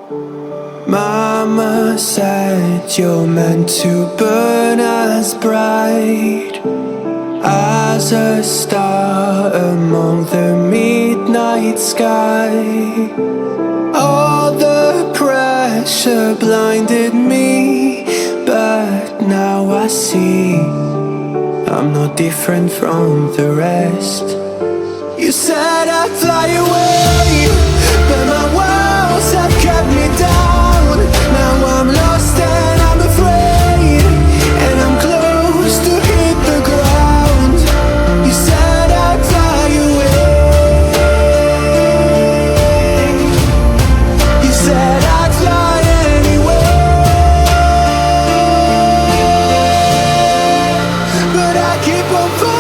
Mama said you're meant to burn as bright as a star among the midnight sky. All the pressure blinded me, but now I see I'm not different from the rest. You said I'd fly away, but my walls have kept me down. Now I'm lost and I'm afraid, and I'm close to hit the ground. You said I'd fly away. You said I'd fly anyway, but I keep on falling.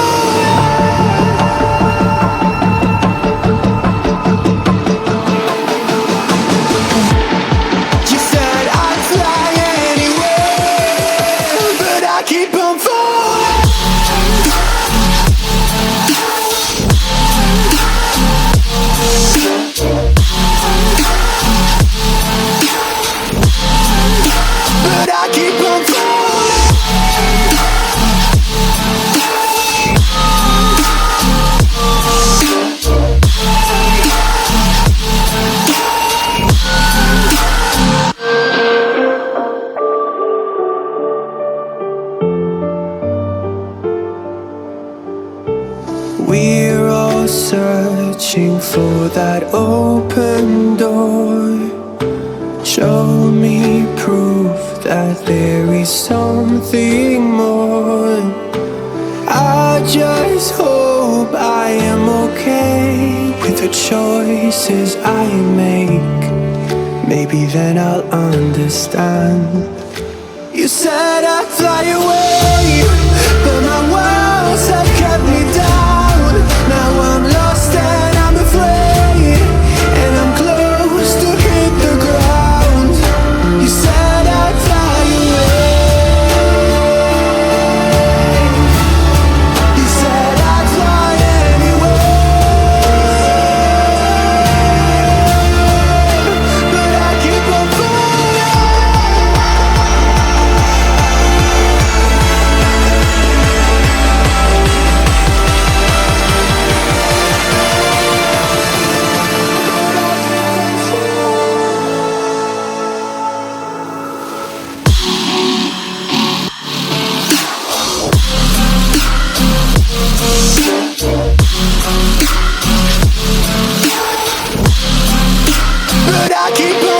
You said I'd fly anyway, but I keep on falling. But I keep on falling. We're all searching for that open door. Show me proof that there is something more. I just hope I am okay with the choices I make. Maybe then I'll understand. You said I'd fly away, but my walls have kept me down. Now I'm lost and I'm afraid, and I'm close to hit the ground. You said I'd fly away. You said I'd fly anyway, but I keep on falling. But I keep on